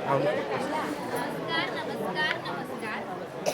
नमस्कार नमस्कार नमस्कार.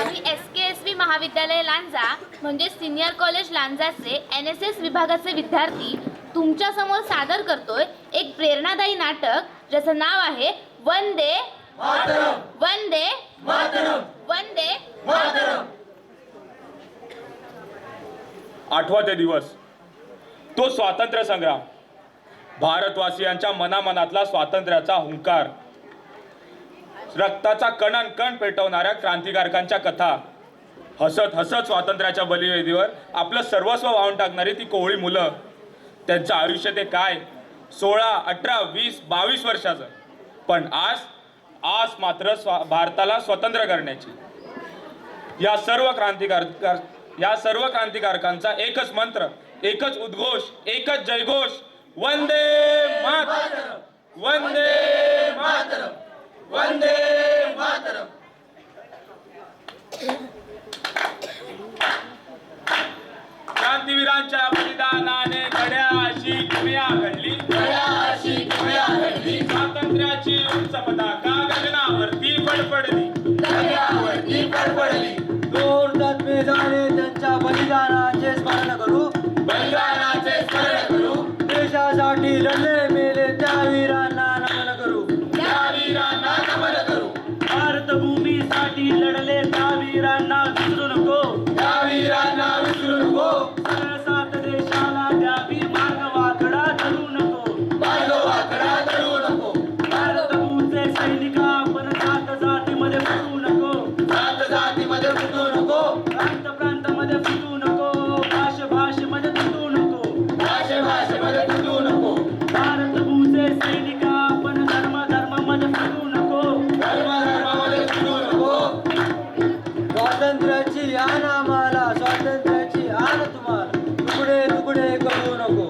आम्ही SKSV महाविद्यालय लांजा म्हणजे सिनियर कॉलेज लांजाचे NSS विभागाचे विद्यार्थी तुमच्या समोर सादर करतोय एक प्रेरणादायी नाटक ज्याचं नाव आहे वंदे मातरम. वंदे मातरम. वंदे मातरम. आठवा ते दिवस, तो स्वातंत्र्य संग्राम, भारतवासियांच्या मनामनातला स्वातंत्र्याचा हुंकार, रक्ताचा कणांकण पेटवणाऱ्या क्रांतिकारकांच्या कथा, हसत हसत स्वातंत्र्याच्या बलिवेदीवर आपलं सर्वस्व वाहून टाकणारी ती कोवळी मुलं, त्यांचं आयुष्य ते काय 16, 18, 20, 22 वर्षाचं, पण आज मात्र भारताला स्वतंत्र करण्याची. या सर्व क्रांतिकारकांचा एकच मंत्र, एकच उद्घोष, एकच जयघोष, वंदे मातरम. वंदे मातरम. वंदे मातरम. क्रांतीवीरांच्या बलिदानाने घड्या अशी किमया घडली, स्वातंत्र्याची उंच पताका गगनावरती फडफडली. दोन तत्वे झाले त्यांच्या बलिदानाचे स्मरण करू, देशासाठी लढले मेले त्या वीरांना नमन करू. भारतभूमीसाठी लढले त्या वीरांना विसरू नको. सात देशाला द्यावी मार्ग वाकडा धरू नको. भारतभूमीचे सैनिक आपण जात जातीमध्ये फुटू नको. प्रांतामध्ये फुटू नको. भाषेमध्ये फुटू नको. भारतभूमीचे सैनिक आपण धर्मामध्ये फुटू नको. स्वातंत्र्याची आण आम्हाला, स्वातंत्र्याची आण तुम्हाला, तुकडे करू नको.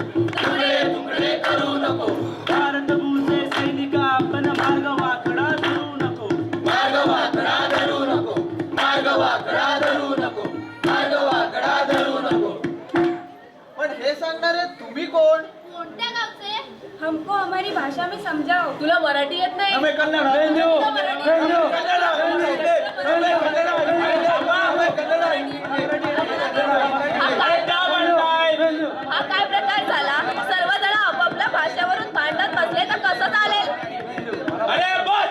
भारतभूमीचे सैनिक आपण मार्ग वाकडा धरू नको. पण हे सांगणारे तुम्ही कोण? कोणत्या गावचे? हमको हमारी भाषा में समझाओ. तुला मराठी येत नाही? हा काय प्रकार झाला? सर्वजण आपापल्या भाषेवरून भांडत बसले तर कसं चालेल? अरे बस!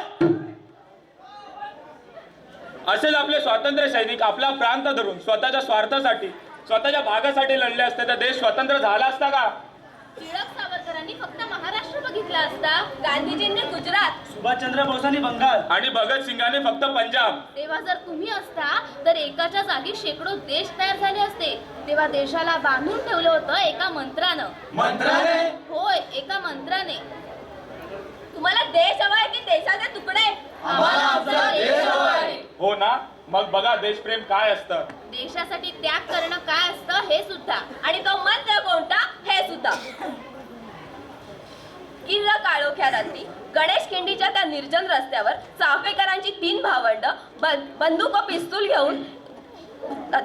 असेच आपले स्वातंत्र्य सैनिक आपला प्रांत धरून स्वतःच्या स्वार्थासाठी, स्वतःच्या भागासाठी लढले असते तर देश स्वतंत्र झाला असता का? टिळक सावरकरांनी फक्त महाराष्ट्र बघितला असता, गांधीजींनी गुजरात, सुभाषचंद्र बोसांनी बंगाल आणि भगतसिंगाने फक्त पंजाब. तेव्हा जर तुम्ही असता तर एकाच्या जागी शेकडो देश तयार झाले असते. तेव्हा देशाला बांधून ठेवलं होतं एका मंत्रानं. होय, एका मंत्राने. तुम्हाला देश हवाय की देशाचे तुकडे? हो ना, मग बघा देशप्रेम काय असतं. देशासाठी त्याग करणं काय असतं हे सुद्धा, आणि तो मंत्र कोणता हे सुद्धा. किर्र काळोख्या रात्री गणेश खिंडीच्या त्या निर्जन रस्त्यावर चाफेकरांची 3 भावंड बंदूक व पिस्तूल घेऊन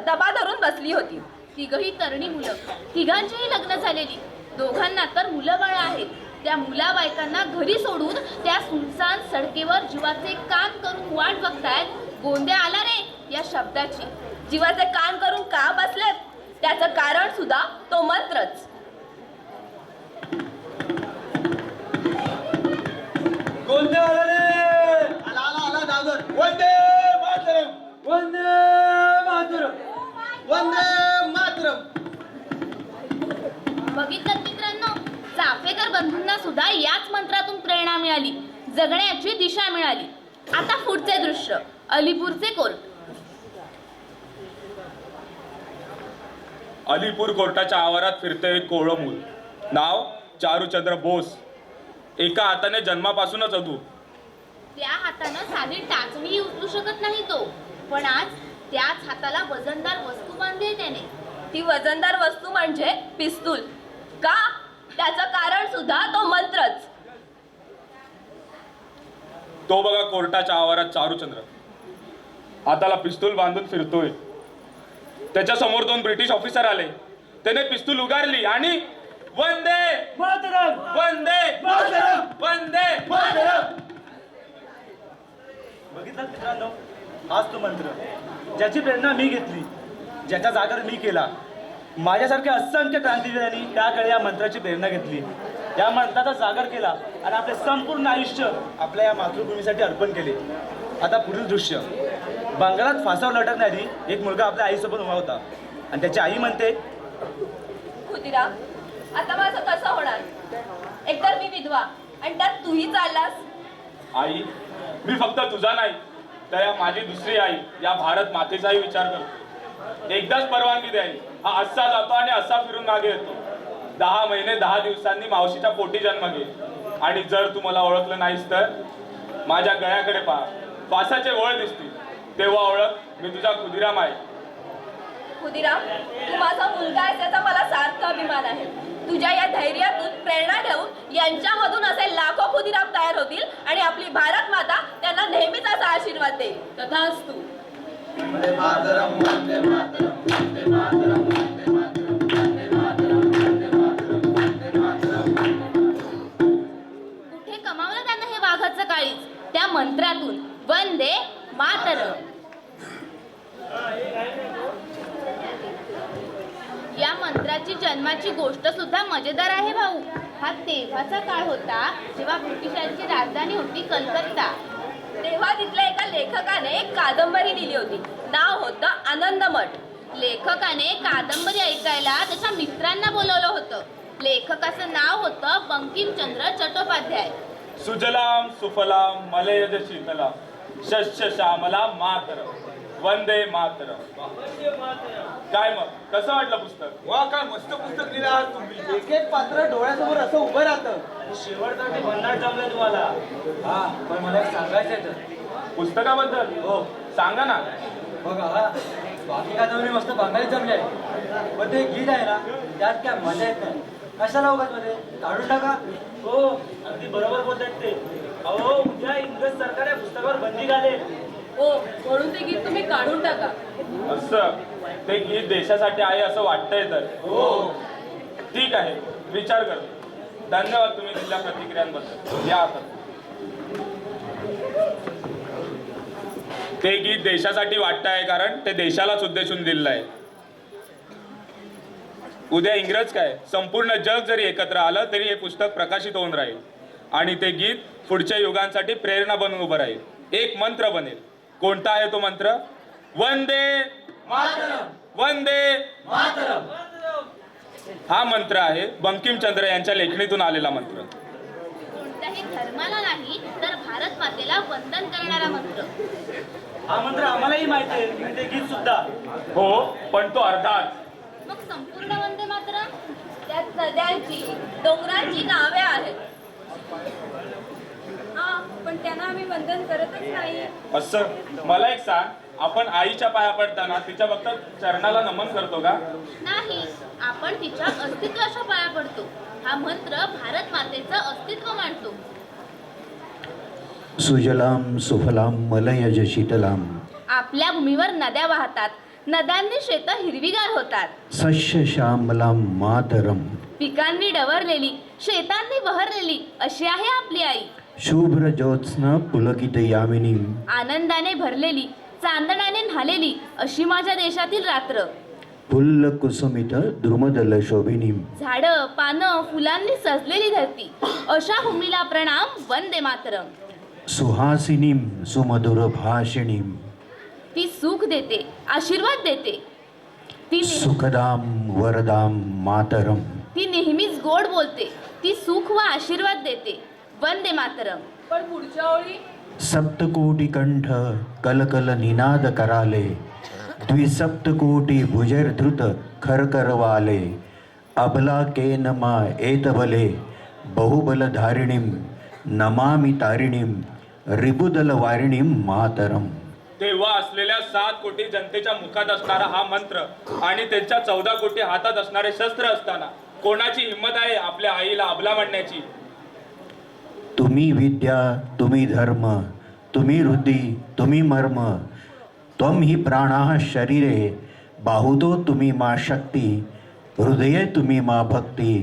दबा धरून बसली होती. तिघही तरणी मुलं, तिघांचीही लग्न झालेली, दोघांना तर मुलं बाळ आहेत. त्या मुला बायकांना घरी सोडून त्या सुनसान सडकेवर जीवाचे कान करून वाट बघतायत. गोंधे आला रे या शब्दाची. जीवाचे कान करून का बसलेत त्याचं कारण सुद्धा तो मंत्रच. गोंधळ आला रे. आला दागर. वंदे मातरम. बघितलं मित्रांनो, चाफेकर बंधूंना सुद्धा याच मंत्रातून प्रेरणा मिळाली, जगण्याची दिशा मिळाली. आता पुढचे दृश्य, अलीपूरचे कोर्ट. अलीपूर कोर्टाच्या आवारात फिरते एक कोवळं मूल, नाव चारूचंद्र बोस. एका हाताने जन्मापासूनच अधू. त्या हातानं साधी टाचणी उचलू शकत नाही तो, पण आज त्याच हाताला वजनदार वस्तू बांधली त्याने. ती वजनदार वस्तू म्हणजे पिस्तूल. का? त्याचं कारण सुद्धा तो मंत्रच. तो बघा कोर्टाच्या आवारात चारूचंद्र हाताला पिस्तूल बांधून फिरतोय. त्याच्या समोर 2 ब्रिटिश ऑफिसर आले. त्याने पिस्तूल उगारली आणि वंदे मातरम. वंदे मातरम. वंदे मातरम. हाच तो मंत्र ज्याची प्रेरणा मी घेतली, ज्याचा जागर मी केला. माझ्यासारख्या असंख्य क्रांतिवीरांनी त्या काळी या मंत्राची प्रेरणा घेतली, या मंत्राचा जागर केला आणि आपले संपूर्ण आयुष्य आपल्या या मातृभूमीसाठी अर्पण केले. आता पुढील दृश्य. बंगालात फासावर लटकणारी एक मुलगा आपल्या आईसोबत उभा होता आणि त्याची आई म्हणते, खुदिराम, आता माझं कसं होणार? एकतर मी विधवा आणि त्यात तूही चाललास. आई, मी फक्त तुझा नाही तर या माझी दुसरी आई या भारत मातेचाही विचार करतो. एकदाच परवानगी द्यावी. हा असा जातो आणि असा फिरून मागे येतो. 10 महिने 10 दिवसांनी मावशीच्या पोटी जन्म घे आणि जर तू मला ओळखलं नाहीस तर माझ्या गळ्याकडे पहा, फासाचे ओळ दिसतील, तेव्हा ओळख मी तुझा खुदिराम आहे. खुदिराम, तू माझा मुलगा आहेस याचा मला सार्थ अभिमान आहे. तुझ्या या धैर्यातून प्रेरणा घेऊन यांच्यामधून असे लाखो खुदिराम तयार होतील आणि आपली भारत माता त्यांना नेहमीच असा आशीर्वाद देईल. तथास्तु. वंदे मातरम, वंदे मातरम, वंदे मातरम, वंदे मातरम, वंदे मातरम, वंदे मातरम, वंदे मातरम. कुठे कमावलं त्यानं हे वाघाचं काळीज? त्या मंत्रातून. वंदे मातरम. या मंत्राची जन्माची गोष्ट सुद्धा मजेदार आहे भाऊ. हा तेव्हाचा काळ होता जेव्हा ब्रिटिशांची राजधानी होती कलकत्ता. तेव्हा तिथल्या एका लेखकाने एक कादंबरी लिहिली होती. नाव होतं आनंदमठ. लेखकाने कादंबरी ऐकायला त्याच्या मित्रांना बोलवलं होतं. लेखकाचं नाव होतं बंकिमचंद्र चट्टोपाध्याय. सुजलाम सुफलाम मलयज शीतलाम शस्य श्यामलाम मातरम वंदे मातरम. काय मग कसं वाटलं पुस्तक? वा, काय मस्त पुस्तक लिहिलं आहात तुम्ही. एक एक पात्र डोळ्यासमोर असं उभं राहतं. शेवटचा भन्नाट जमलं तुम्हाला. हा, पण मला एक सांगायचं आहे तर. पुस्तकाबद्दल? हो, सांगा ना. बघा, हा बाकी कादंबरी मस्त बंगाली जमली आहे, पण ते गीत आहे ना त्यात काय मजा येत नाही. कशाला उगाच मध्ये काढून टाका. हो, अगदी बरोबर बोलतायत ते. अहो, उद्या इंग्रज सरकार या पुस्तकावर बंदी घालेल. हो, म्हणून ते गीत तुम्ही काढून टाका. असं ते गीत देशासाठी आहे असं वाटतंय तर? हो, ठीक आहे, विचार करतो. धन्यवाद तुम्ही दिलेल्या प्रतिक्रियांबद्दल. या आता. ते गीत देशासाठी वाटतं आहे कारण ते देशालाच उद्देशून दिलेलं आहे. उद्या इंग्रज काय संपूर्ण जग जरी एकत्र आलं तरी हे पुस्तक प्रकाशित होऊन राहील आणि ते गीत पुढच्या युगांसाठी प्रेरणा बनून उभं राहील. एक मंत्र बनेल. कोणता आहे तो मंत्र? वंदे मातरम, वंदे मातरम. हा मंत्र आहे बंकिमचंद्र यांच्या लेखणीतून आलेला मंत्र. कोणत्याही धर्माला नाही तर भारत मातेला वंदन करणारा मंत्र. हा मंत्र आम्हालाही माहिती आहे आणि ते गीत सुद्धा. हो, पण तो अर्धाच. मग संपूर्ण वंदे मातरम? त्यात नद्यांची, डोंगरांची नावे आहेत. हा, पण त्यांना आम्ही वंदन करतच नाही. असं मला एक सांग, आपण आईच्या पाया पडताना तिच्या फक्त चरणाला नमन करतो का? नाही, आपण तिच्या अस्तित्वाच्या पाया पडतो. हा मंत्र भारत मातेचं अस्तित्व मांडतो. सुजलाम सुफलाम मलयज शीतलाम आपल्या भूमीवर नद्या वाहतात. नद्यांनी शेतं हिरवीगार होतात. सस्य श्यामलाम मातरम पिकांनी डवरलेली, शेतांनी बहरलेली अशी आहे आपली आई. शुभ्र ज्योत्स्ना पुलकित यामिनीम आनंदाने भरलेली, चांदण्याने न्हालेली अशी माझ्या देशातील रात्र. पुल्ल कुसुमित द्रुमदल शोभिनीम झाडं, पानं, फुलांनी सजलेली धरती अशा भूमीला प्रणाम. वंदे मातरम. सुहासिनीम सुमधुर भाषिणीम ती सुख देते, आशीर्वाद देते. सुखदाम वरदाम मातरम ती नेहमीच गोड बोलते. ती सुख व आशीर्वाद देते. वंदे मातरम. पण पुढच्या ओळी? सप्तकोटी कंठ कलकल निनाद कराले द्विसप्तकोटी भुजर धृत खरकरवाले अबला के नमा एतबले बहुबल धारिणीम नमामि तारिणीम रिबुदल वारिणीम मातरम. तेव्हा असलेल्या 7 कोटी जनतेच्या मुखात असणारा हा मंत्र आणि त्यांच्या 14 कोटी हातात असणारे शस्त्र असताना कोणाची हिंमत आहे आपल्या आईला अबला म्हणण्याची? तुम्ही विद्या तुम्ही धर्म तुम्ही हृदी तुम्ही मर्म त्वं हि प्राणाः शरीरे बाहुतो तुम्ही मा शक्ती हृदये तुम्ही मा भक्ती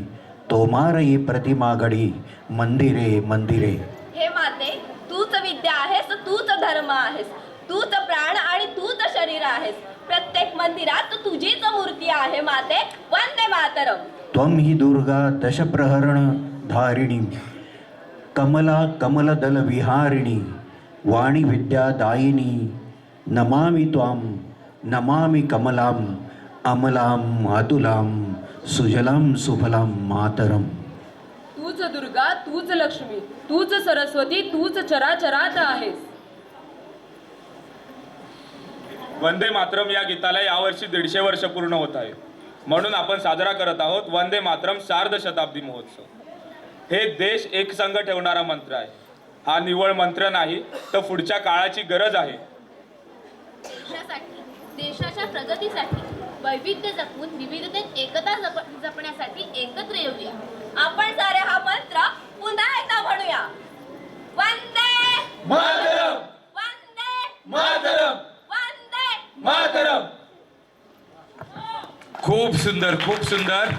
तोमारई प्रतिमा घडी मंदिरे मंदिरे. हे माते, तूच विद्या आहेस, तूच धर्म आहेस. तूच प्राण आणि तूच शरीर आहेस. प्रत्येक मंदिरात तुझीच मूर्ती आहे माते. वंदे मातरम. त्वं हि दुर्गा दशप्रहरण धारिणी कमला कमलदल विहारिणी वाणी विद्यादायिनी नमामि त्वां नमामि कमलां अमलां अतुलां सुजलां सुफलां मातरम. तूच दुर्गा, तूच लक्ष्मी, तूच सरस्वती, तूच चराचरात आहेस. वंदे मातरम या गीताला यावर्षी 150 वर्ष पूर्ण होत आहे. म्हणून आपण साजरा करत आहोत वंदे मातरम सार्ध शताब्दी महोत्सव. हे देश एकसंघ ठेवणारा मंत्र आहे. हा निव्वळ मंत्र नाही, तर पुढच्या काळाची गरज आहे. देशासाठी, देशाच्या प्रगतीसाठी वैविध्य जपून विविधतेत एकता जपण्यासाठी एकत्र येऊया. आपण सारे हा मंत्र पुन्हा एकदा म्हणूया. वंदे मातरम, वंदे मातरम, वंदे. मातरम. खूप सुंदर, खूप सुंदर.